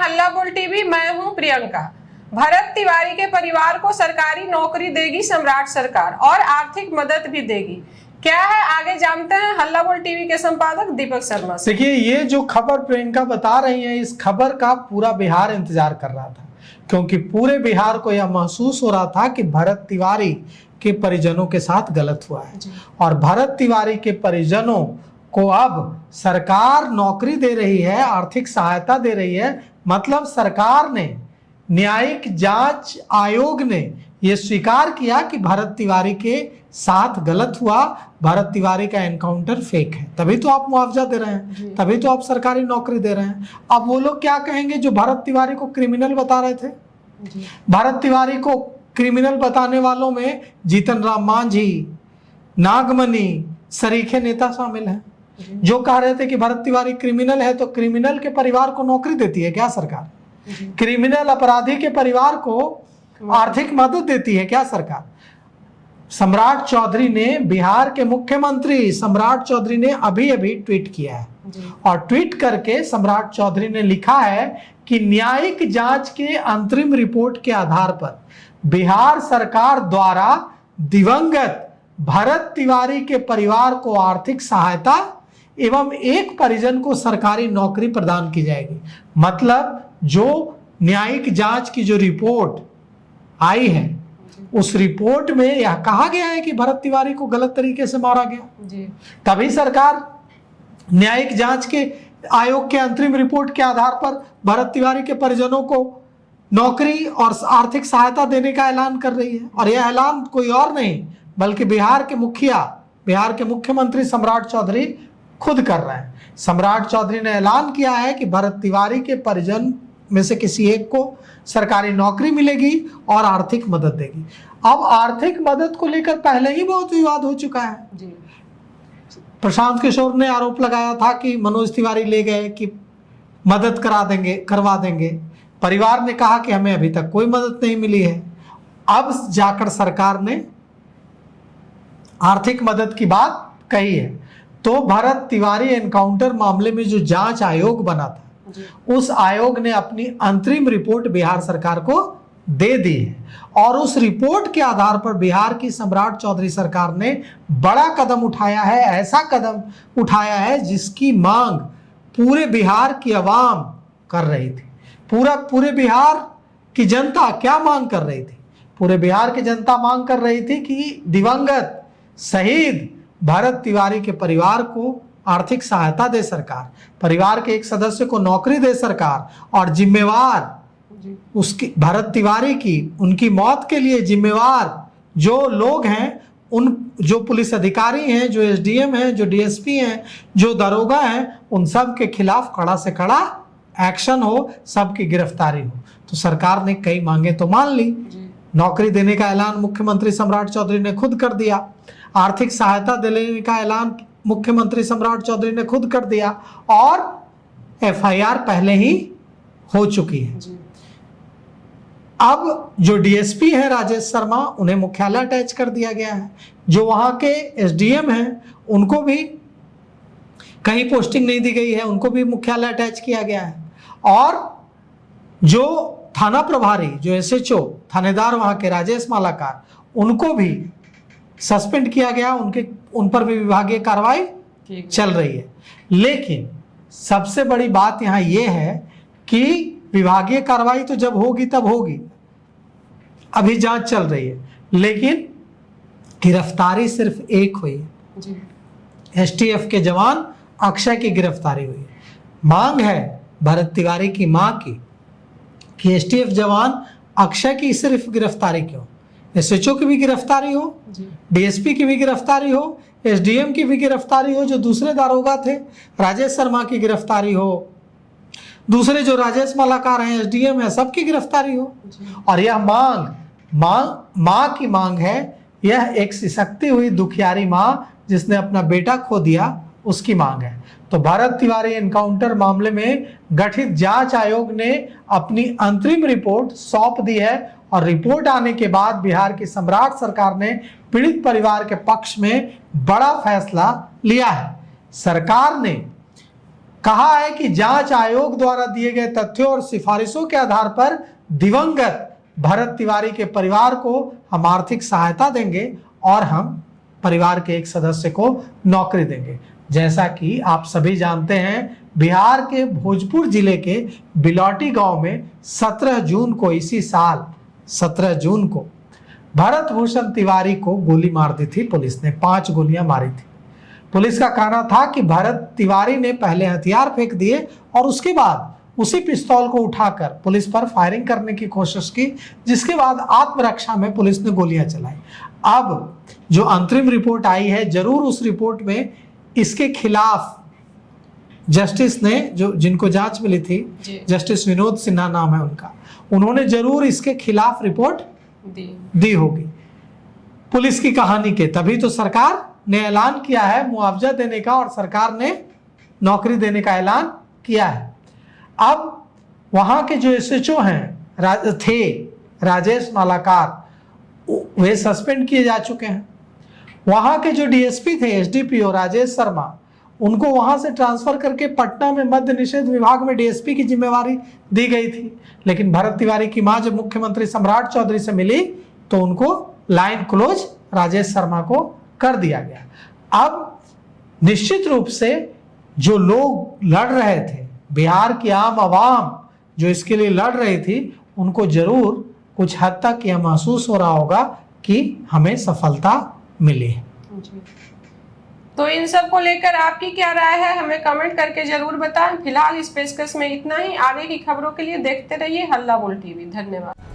हल्ला बोल टीवी, मैं हूं प्रियंका। भरत तिवारी के परिवार को सरकारी नौकरी देगी सम्राट सरकार और आर्थिक मदद भी देगी। क्या है आगे जानते हैं हल्ला बोल टीवी के संपादक दीपक शर्मा से। देखिए, ये जो खबर प्रियंका बता रही है, इस खबर का पूरा बिहार इंतजार कर रहा था, क्योंकि पूरे बिहार को यह महसूस हो रहा था कि भरत तिवारी के परिजनों के साथ गलत हुआ है और भरत तिवारी के परिजनों को अब सरकार नौकरी दे रही है, आर्थिक सहायता दे रही है। मतलब सरकार ने, न्यायिक जांच आयोग ने यह स्वीकार किया कि भरत तिवारी के साथ गलत हुआ, भरत तिवारी का एनकाउंटर फेक है, तभी तो आप मुआवजा दे रहे हैं, तभी तो आप सरकारी नौकरी दे रहे हैं। अब वो लोग क्या कहेंगे जो भरत तिवारी को क्रिमिनल बता रहे थे? भरत तिवारी को क्रिमिनल बताने वालों में जीतन राम मांझी, नागमणि, सरीखे नेता शामिल हैं, जो कह रहे थे कि भरत तिवारी क्रिमिनल है तो क्रिमिनल के परिवार को नौकरी देती है क्या सरकार? क्रिमिनल अपराधी के परिवार को आर्थिक मदद देती है क्या सरकार? सम्राट चौधरी ने, बिहार के मुख्यमंत्री सम्राट चौधरी ने अभी अभी ट्वीट किया है और ट्वीट करके सम्राट चौधरी ने लिखा है कि न्यायिक जांच के अंतरिम रिपोर्ट के आधार पर बिहार सरकार द्वारा दिवंगत भरत तिवारी के परिवार को आर्थिक सहायता एवं एक परिजन को सरकारी नौकरी प्रदान की जाएगी। मतलब जो न्यायिक जांच की जो रिपोर्ट आई है, उस रिपोर्ट में यह कहा गया है कि भरत तिवारी को गलत तरीके से मारा गया। तभी सरकार न्यायिक जांच के आयोग के अंतरिम रिपोर्ट के आधार पर भरत तिवारी के परिजनों को नौकरी और आर्थिक सहायता देने का ऐलान कर रही है। और यह ऐलान कोई और नहीं बल्कि बिहार के मुखिया, बिहार के मुख्यमंत्री सम्राट चौधरी खुद कर रहे हैं। सम्राट चौधरी ने ऐलान किया है कि भरत तिवारी के परिजन में से किसी एक को सरकारी नौकरी मिलेगी और आर्थिक मदद देगी। अब आर्थिक मदद को लेकर पहले ही बहुत विवाद हो चुका है। प्रशांत किशोर ने आरोप लगाया था कि मनोज तिवारी ले गए कि मदद करवा देंगे। परिवार ने कहा कि हमें अभी तक कोई मदद नहीं मिली है। अब जाकर सरकार ने आर्थिक मदद की बात कही है। तो भरत तिवारी एनकाउंटर मामले में जो जांच आयोग बना था, उस आयोग ने अपनी अंतरिम रिपोर्ट बिहार सरकार को दे दी है और उस रिपोर्ट के आधार पर बिहार की सम्राट चौधरी सरकार ने बड़ा कदम उठाया है। ऐसा कदम उठाया है जिसकी मांग पूरे बिहार की आवाम कर रही थी। पूरे बिहार की जनता क्या मांग कर रही थी? पूरे बिहार की जनता मांग कर रही थी कि दिवंगत शहीद भरत तिवारी के परिवार को आर्थिक सहायता दे सरकार, परिवार के एक सदस्य को नौकरी दे सरकार और जिम्मेवार उसकी भरत तिवारी की, उनकी मौत के लिए जिम्मेवार जो लोग हैं, उन जो पुलिस अधिकारी हैं, जो एसडीएम हैं, जो डीएसपी हैं, जो दरोगा हैं, उन सब के खिलाफ कड़ा से कड़ा एक्शन हो, सबकी गिरफ्तारी हो। तो सरकार ने कई मांगे तो मान ली। नौकरी देने का ऐलान मुख्यमंत्री सम्राट चौधरी ने खुद कर दिया, आर्थिक सहायता देने का ऐलान मुख्यमंत्री सम्राट चौधरी ने खुद कर दिया और एफआईआर पहले ही हो चुकी है। अब जो डीएसपी हैं राजेश शर्मा, उन्हें मुख्यालय अटैच कर दिया गया है। जो वहां के एसडीएम हैं, उनको भी कहीं पोस्टिंग नहीं दी गई है, उनको भी मुख्यालय अटैच किया गया है। और जो थाना प्रभारी, जो एसएचओ थानेदार वहां के राजेश मालाकार, उनको भी सस्पेंड किया गया, उन पर भी विभागीय कार्रवाई चल रही है। लेकिन सबसे बड़ी बात यहाँ यह है कि विभागीय कार्रवाई तो जब होगी तब होगी, अभी जांच चल रही है, लेकिन गिरफ्तारी सिर्फ एक हुई है। एसटीएफ के जवान अक्षय की गिरफ्तारी हुई है। मांग है भरत तिवारी की मां की कि एसटीएफ जवान अक्षय की सिर्फ गिरफ्तारी क्यों, एसएचओ की भी गिरफ्तारी हो, डीएसपी की भी गिरफ्तारी हो, एसडीएम की भी गिरफ्तारी हो, जो दूसरे दारोगा थे राजेश शर्मा की गिरफ्तारी हो, दूसरे जो राजेश मालाकार हैं, एसडीएम है, सबकी गिरफ्तारी हो। और यह मां की मांग है। यह एक सिसकती हुई दुखियारी मां जिसने अपना बेटा खो दिया, उसकी मांग है। तो भरत तिवारी एनकाउंटर मामले में गठित जांच आयोग ने अपनी अंतरिम रिपोर्ट सौंप दी है और रिपोर्ट आने के बाद बिहार की सम्राट सरकार ने पीड़ित परिवार के पक्ष में बड़ा फैसला लिया है। सरकार ने कहा है कि जांच आयोग द्वारा दिए गए तथ्यों और सिफारिशों के आधार पर दिवंगत भरत तिवारी के परिवार को हम आर्थिक सहायता देंगे और हम परिवार के एक सदस्य को नौकरी देंगे। जैसा कि आप सभी जानते हैं, बिहार के भोजपुर जिले के बिलौटी गांव में 17 जून को, इसी साल 17 जून को भरत भूषण तिवारी को गोली मार दी थी पुलिस ने। 5 गोलियां मारी थी। पुलिस का कहना था कि भरत तिवारी ने पहले हथियार फेंक दिए और उसके बाद उसी पिस्तौल को उठाकर पुलिस पर फायरिंग करने की कोशिश की, जिसके बाद आत्मरक्षा में पुलिस ने गोलियां चलाई। अब जो अंतरिम रिपोर्ट आई है, जरूर उस रिपोर्ट में इसके खिलाफ जस्टिस ने, जो जिनको जांच मिली थी, जस्टिस विनोद सिन्हा नाम है उनका, उन्होंने जरूर इसके खिलाफ रिपोर्ट दी होगी पुलिस की कहानी के। तभी तो सरकार ने ऐलान किया है मुआवजा देने का और सरकार ने नौकरी देने का ऐलान किया है। अब वहां के जो एसएचओ हैं थे राजेश मालाकार, वे सस्पेंड किए जा चुके हैं। वहां के जो डीएसपी थे एसडीपीओ राजेश शर्मा, उनको वहां से ट्रांसफर करके पटना में मद्य निषेध विभाग में डीएसपी की जिम्मेवारी दी गई थी। लेकिन भरत तिवारी की मां जब मुख्यमंत्री सम्राट चौधरी से मिली तो उनको लाइन क्लोज राजेश शर्मा को कर दिया गया। अब निश्चित रूप से जो लोग लड़ रहे थे, बिहार की आम आवाम जो इसके लिए लड़ रही थी, उनको जरूर कुछ हद तक यह महसूस हो रहा होगा कि हमें सफलता मिली। तो इन सब को लेकर आपकी क्या राय है, हमें कमेंट करके जरूर बताएं। फिलहाल इस पेशकश में इतना ही। आगे की खबरों के लिए देखते रहिए हल्ला बोल टीवी। धन्यवाद।